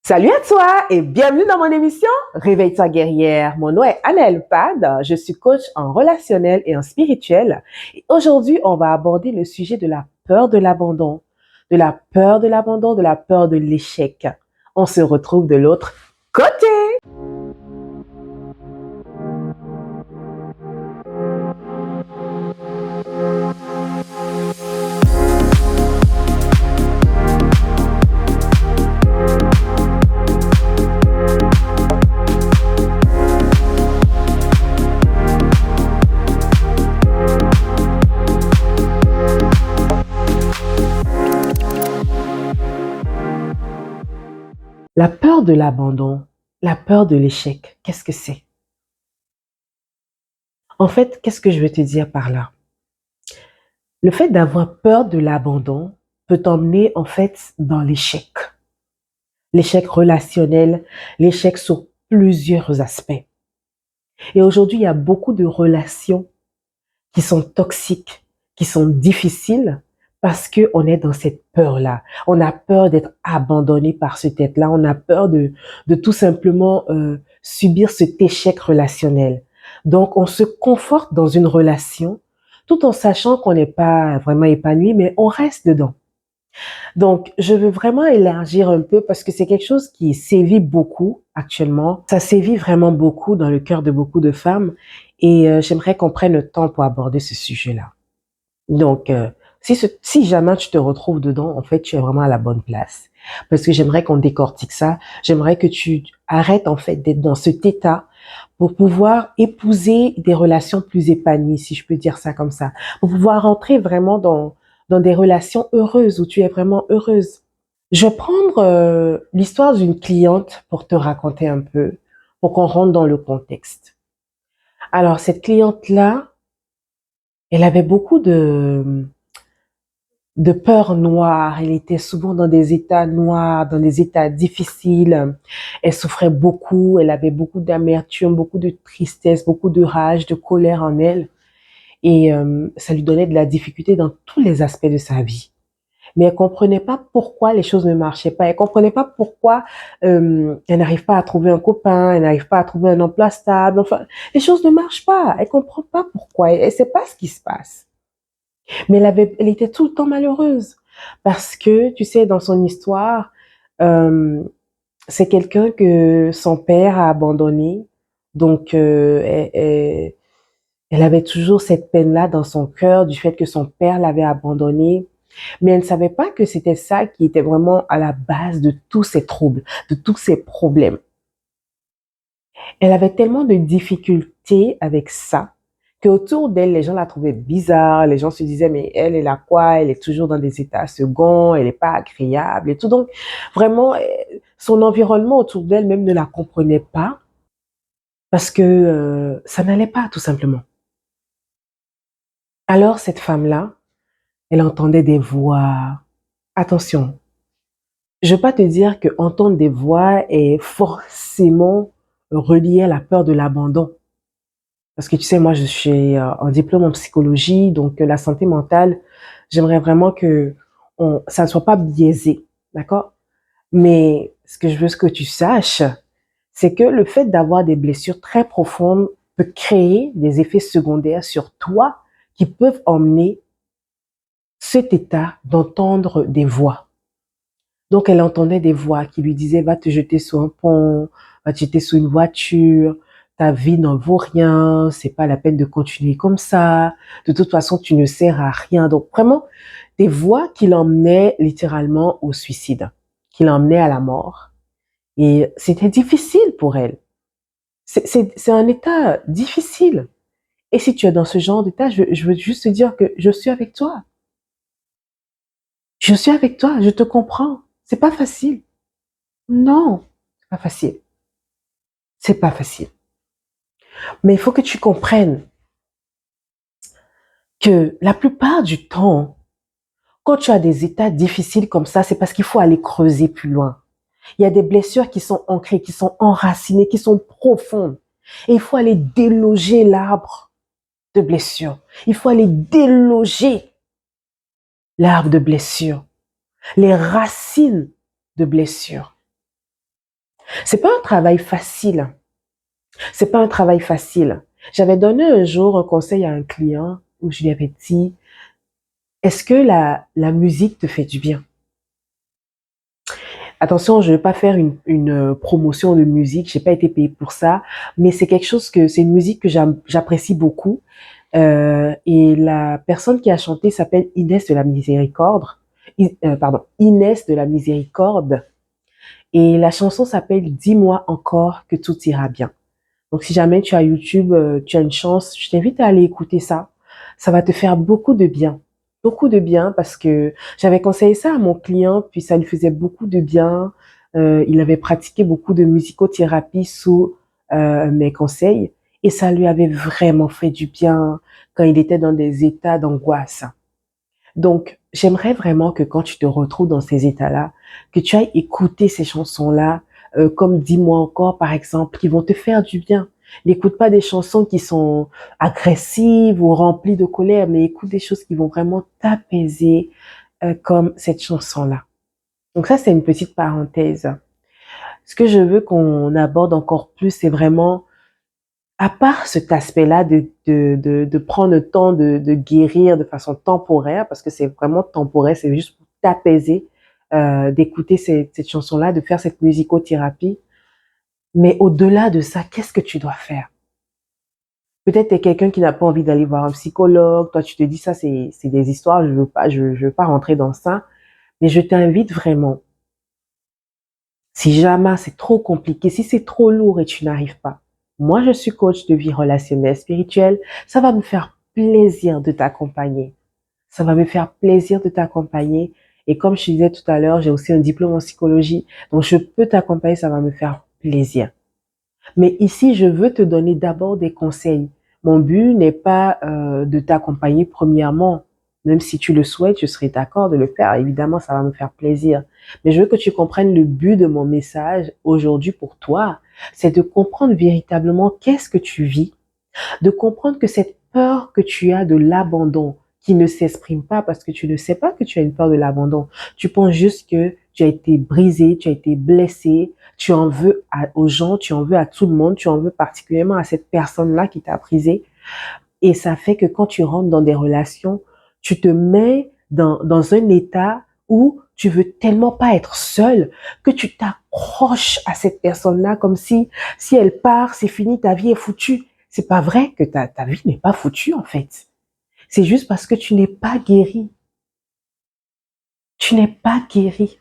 Salut à toi et bienvenue dans mon émission Réveille-toi guerrière. Mon nom est Anaëlle Pad, je suis coach en relationnel et en spirituel. Et aujourd'hui, on va aborder le sujet de la peur de l'abandon, de la peur de l'abandon, de la peur de l'échec. On se retrouve de l'autre côté. La peur de l'abandon, la peur de l'échec, qu'est-ce que c'est? En fait, qu'est-ce que je veux te dire par là? Le fait d'avoir peur de l'abandon peut t'emmener en fait dans l'échec. L'échec relationnel, l'échec sur plusieurs aspects. Et aujourd'hui, il y a beaucoup de relations qui sont toxiques, qui sont difficiles parce qu'on est dans cette peur-là. On a peur d'être abandonné par ce être-là. On a peur de tout simplement subir cet échec relationnel. Donc, on se conforte dans une relation tout en sachant qu'on n'est pas vraiment épanoui, mais on reste dedans. Donc, je veux vraiment élargir un peu parce que c'est quelque chose qui sévit beaucoup actuellement. Ça sévit vraiment beaucoup dans le cœur de beaucoup de femmes et j'aimerais qu'on prenne le temps pour aborder ce sujet-là. Donc, si jamais tu te retrouves dedans, en fait, tu es vraiment à la bonne place. Parce que j'aimerais qu'on décortique ça. J'aimerais que tu arrêtes, en fait, d'être dans cet état pour pouvoir épouser des relations plus épanouies, si je peux dire ça comme ça. Pour pouvoir rentrer vraiment dans des relations heureuses, où tu es vraiment heureuse. Je vais prendre l'histoire d'une cliente pour te raconter un peu, pour qu'on rentre dans le contexte. Alors, cette cliente-là, elle avait beaucoup de peur noire. Elle était souvent dans des états noirs, dans des états difficiles. Elle souffrait beaucoup. Elle avait beaucoup d'amertume, beaucoup de tristesse, beaucoup de rage, de colère en elle. Et ça lui donnait de la difficulté dans tous les aspects de sa vie. Mais elle comprenait pas pourquoi les choses ne marchaient pas. Elle comprenait pas pourquoi elle n'arrive pas à trouver un copain, elle n'arrive pas à trouver un emploi stable. Enfin, les choses ne marchent pas. Elle comprend pas pourquoi. Elle sait pas ce qui se passe. Mais elle était tout le temps malheureuse parce que, tu sais, dans son histoire, euh, c'est quelqu'un que son père a abandonné. Donc, elle avait toujours cette peine-là dans son cœur du fait que son père l'avait abandonnée. Mais elle ne savait pas que c'était ça qui était vraiment à la base de tous ces troubles, de tous ces problèmes. Elle avait tellement de difficultés avec ça qu'autour d'elle, les gens la trouvaient bizarre. Les gens se disaient, mais elle a quoi? Elle est toujours dans des états seconds, elle n'est pas agréable et tout. Donc, vraiment, son environnement autour d'elle même ne la comprenait pas parce que ça n'allait pas, tout simplement. Alors, cette femme-là, elle entendait des voix. Attention, je ne veux pas te dire que entendre des voix est forcément relié à la peur de l'abandon. Parce que tu sais, moi, je suis en diplôme en psychologie, donc la santé mentale, j'aimerais vraiment que ça ne soit pas biaisé, d'accord? Mais ce que je veux que tu saches, c'est que le fait d'avoir des blessures très profondes peut créer des effets secondaires sur toi qui peuvent emmener cet état d'entendre des voix. Donc, elle entendait des voix qui lui disaient, va te jeter sur un pont, va te jeter sur une voiture, ta vie n'en vaut rien, c'est pas la peine de continuer comme ça, de toute façon, tu ne sers à rien. Donc, vraiment, des voix qui l'emmenaient littéralement au suicide, qui l'emmenaient à la mort. Et c'était difficile pour elle. C'est un état difficile. Et si tu es dans ce genre d'état, je veux juste te dire que je suis avec toi. Je suis avec toi, je te comprends. C'est pas facile. Non, c'est pas facile. C'est pas facile. Mais il faut que tu comprennes que la plupart du temps, quand tu as des états difficiles comme ça, c'est parce qu'il faut aller creuser plus loin. Il y a des blessures qui sont ancrées, qui sont enracinées, qui sont profondes. Et il faut aller déloger l'arbre de blessures. Il faut aller déloger l'arbre de blessures, les racines de blessures. C'est pas un travail facile. C'est pas un travail facile. J'avais donné un jour un conseil à un client où je lui avais dit, est-ce que la musique te fait du bien? Attention, je ne vais pas faire une promotion de musique, j'ai pas été payée pour ça, mais c'est quelque chose c'est une musique que j'apprécie beaucoup. Et la personne qui a chanté s'appelle Inès de la Miséricorde. Pardon, Inès de la Miséricorde. Et la chanson s'appelle Dis-moi encore que tout ira bien. Donc si jamais tu as YouTube, tu as une chance, je t'invite à aller écouter ça. Ça va te faire beaucoup de bien. Beaucoup de bien parce que j'avais conseillé ça à mon client, puis ça lui faisait beaucoup de bien. Il avait pratiqué beaucoup de musicothérapie sous mes conseils et ça lui avait vraiment fait du bien quand il était dans des états d'angoisse. Donc, j'aimerais vraiment que quand tu te retrouves dans ces états-là, que tu ailles écouter ces chansons-là, comme Dis-moi encore, par exemple, qui vont te faire du bien. N'écoute pas des chansons qui sont agressives ou remplies de colère, mais écoute des choses qui vont vraiment t'apaiser, comme cette chanson-là. Donc ça, c'est une petite parenthèse. Ce que je veux qu'on aborde encore plus, c'est vraiment à part cet aspect-là de prendre le temps de guérir de façon temporaire, parce que c'est vraiment temporaire, c'est juste pour t'apaiser, d'écouter cette chanson-là, de faire cette musicothérapie. Mais au-delà de ça, qu'est-ce que tu dois faire? Peut-être tu es quelqu'un qui n'a pas envie d'aller voir un psychologue, toi tu te dis ça c'est des histoires, je veux pas rentrer dans ça, mais je t'invite vraiment. Si jamais c'est trop compliqué, si c'est trop lourd et tu n'arrives pas, moi je suis coach de vie relationnelle spirituelle, ça va me faire plaisir de t'accompagner. Ça va me faire plaisir de t'accompagner. Et comme je te disais tout à l'heure, j'ai aussi un diplôme en psychologie, donc je peux t'accompagner, ça va me faire plaisir. Mais ici, je veux te donner d'abord des conseils. Mon but n'est pas de t'accompagner premièrement. Même si tu le souhaites, je serai d'accord de le faire. Évidemment, ça va me faire plaisir. Mais je veux que tu comprennes le but de mon message aujourd'hui pour toi. C'est de comprendre véritablement qu'est-ce que tu vis, de comprendre que cette peur que tu as de l'abandon, qui ne s'exprime pas parce que tu ne sais pas que tu as une peur de l'abandon, tu penses juste que tu as été brisé, tu as été blessé, tu en veux aux gens, tu en veux à tout le monde, tu en veux particulièrement à cette personne-là qui t'a brisé. Et ça fait que quand tu rentres dans des relations, tu te mets dans un état où tu veux tellement pas être seul que tu t'accroches à cette personne-là comme si elle part, c'est fini, ta vie est foutue. C'est pas vrai que ta vie n'est pas foutue, en fait. C'est juste parce que tu n'es pas guéri. Tu n'es pas guéri.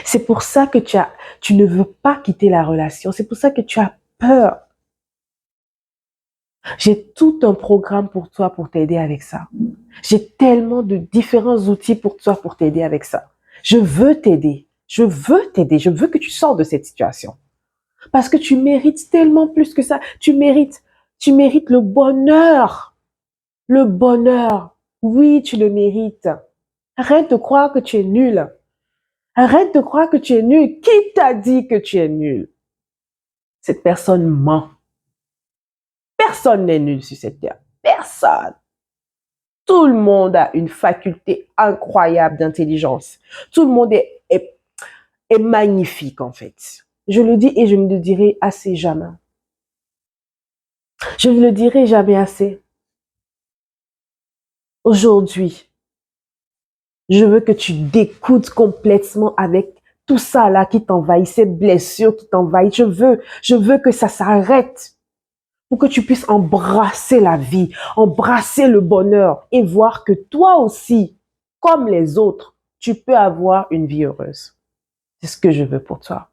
C'est pour ça que tu ne veux pas quitter la relation. C'est pour ça que tu as peur. J'ai tout un programme pour toi pour t'aider avec ça. J'ai tellement de différents outils pour toi pour t'aider avec ça. Je veux t'aider. Je veux t'aider. Je veux que tu sors de cette situation. Parce que tu mérites tellement plus que ça. Tu mérites le bonheur. Le bonheur. Oui, tu le mérites. Arrête de croire que tu es nul. Arrête de croire que tu es nul. Qui t'a dit que tu es nul? Cette personne ment. Personne n'est nul sur cette terre. Personne. Tout le monde a une faculté incroyable d'intelligence. Tout le monde est magnifique, en fait. Je le dis et je ne le dirai assez jamais. Je ne le dirai jamais assez. Aujourd'hui, je veux que tu découtes complètement avec tout ça là qui t'envahit, ces blessures qui t'envahissent. Je veux que ça s'arrête pour que tu puisses embrasser la vie, embrasser le bonheur et voir que toi aussi, comme les autres, tu peux avoir une vie heureuse. C'est ce que je veux pour toi.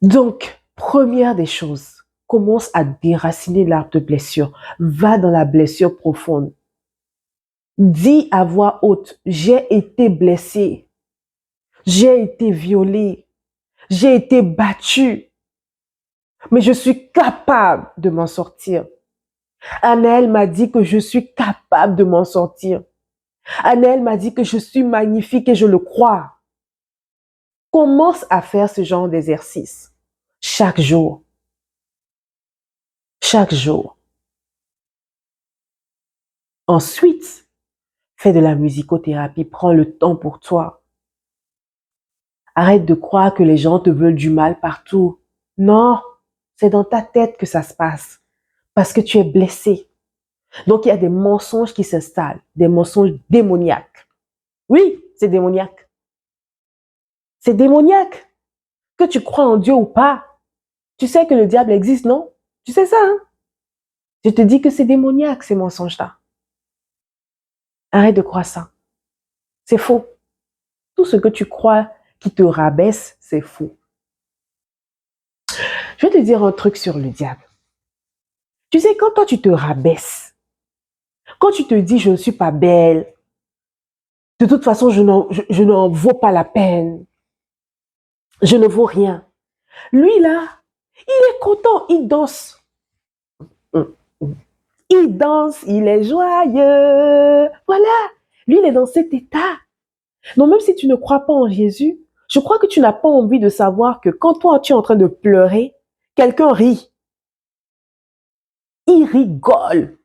Donc, première des choses, commence à déraciner l'arbre de blessure. Va dans la blessure profonde. Dis à voix haute, j'ai été blessé, j'ai été violé, j'ai été battu, mais je suis capable de m'en sortir. Anaël m'a dit que je suis capable de m'en sortir. Anaël m'a dit que je suis magnifique et je le crois. Commence à faire ce genre d'exercice chaque jour. Chaque jour. Ensuite, fais de la musicothérapie. Prends le temps pour toi. Arrête de croire que les gens te veulent du mal partout. Non, c'est dans ta tête que ça se passe. Parce que tu es blessé. Donc, il y a des mensonges qui s'installent, des mensonges démoniaques. Oui, c'est démoniaque. C'est démoniaque. Que tu crois en Dieu ou pas, tu sais que le diable existe, non? Tu sais ça, hein? Je te dis que c'est démoniaque, ces mensonges-là. Arrête de croire ça. C'est faux. Tout ce que tu crois qui te rabaisse, c'est faux. Je vais te dire un truc sur le diable. Tu sais, quand toi tu te rabaisses, quand tu te dis je ne suis pas belle, de toute façon je n'en vaux pas la peine, je ne vaux rien. Lui là, il est content, il danse. Il danse, il est joyeux. Voilà, lui il est dans cet état. Donc même si tu ne crois pas en Jésus, je crois que tu n'as pas envie de savoir que quand toi tu es en train de pleurer, quelqu'un rit. Il rigole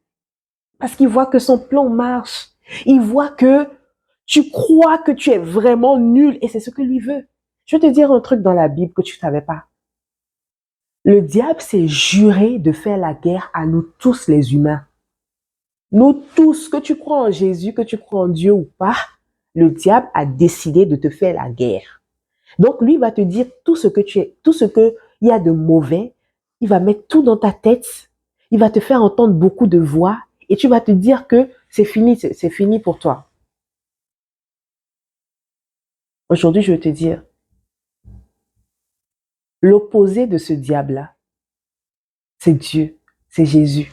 parce qu'il voit que son plan marche. Il voit que tu crois que tu es vraiment nul et c'est ce que lui veut. Je vais te dire un truc dans la Bible que tu ne savais pas. Le diable s'est juré de faire la guerre à nous tous les humains. Nous tous, que tu crois en Jésus, que tu crois en Dieu ou pas, le diable a décidé de te faire la guerre. Donc lui va te dire tout ce que tu es, tout ce que il y a de mauvais, il va mettre tout dans ta tête, il va te faire entendre beaucoup de voix et tu vas te dire que c'est fini, c'est fini pour toi. Aujourd'hui, je vais te dire, l'opposé de ce diable-là, c'est Dieu, c'est Jésus.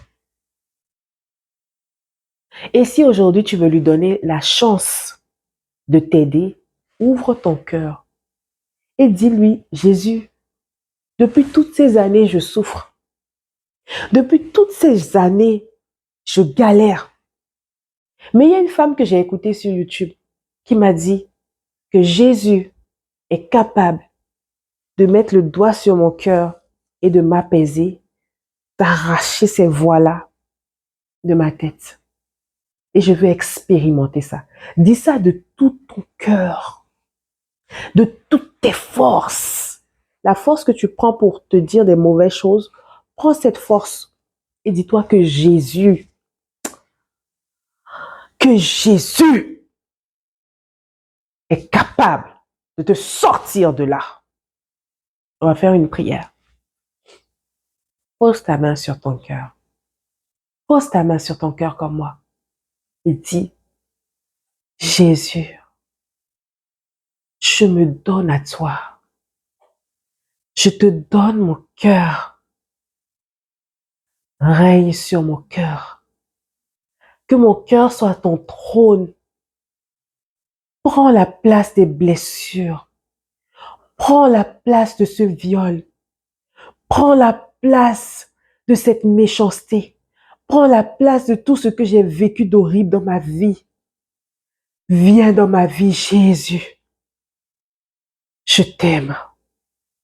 Et si aujourd'hui tu veux lui donner la chance de t'aider, ouvre ton cœur et dis-lui, Jésus, depuis toutes ces années, je souffre. Depuis toutes ces années, je galère. Mais il y a une femme que j'ai écoutée sur YouTube qui m'a dit que Jésus est capable de mettre le doigt sur mon cœur et de m'apaiser, d'arracher ces voix-là de ma tête. Et je veux expérimenter ça. Dis ça de tout ton cœur, de toutes tes forces. La force que tu prends pour te dire des mauvaises choses, prends cette force et dis-toi que Jésus est capable de te sortir de là. On va faire une prière. Pose ta main sur ton cœur. Pose ta main sur ton cœur comme moi. Et dis, Jésus, je me donne à toi. Je te donne mon cœur. Règne sur mon cœur. Que mon cœur soit ton trône. Prends la place des blessures. Prends la place de ce viol. Prends la place de cette méchanceté. Prends la place de tout ce que j'ai vécu d'horrible dans ma vie. Viens dans ma vie, Jésus. Je t'aime.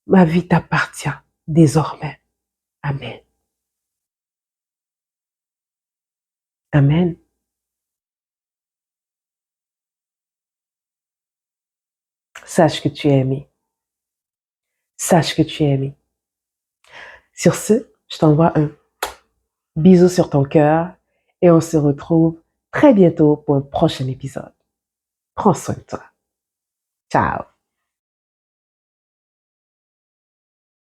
Ma vie t'appartient désormais. Amen. Amen. Sache que tu es aimé. Sache que tu es aimé. Sur ce, je t'envoie un bisou sur ton cœur et on se retrouve très bientôt pour un prochain épisode. Prends soin de toi. Ciao.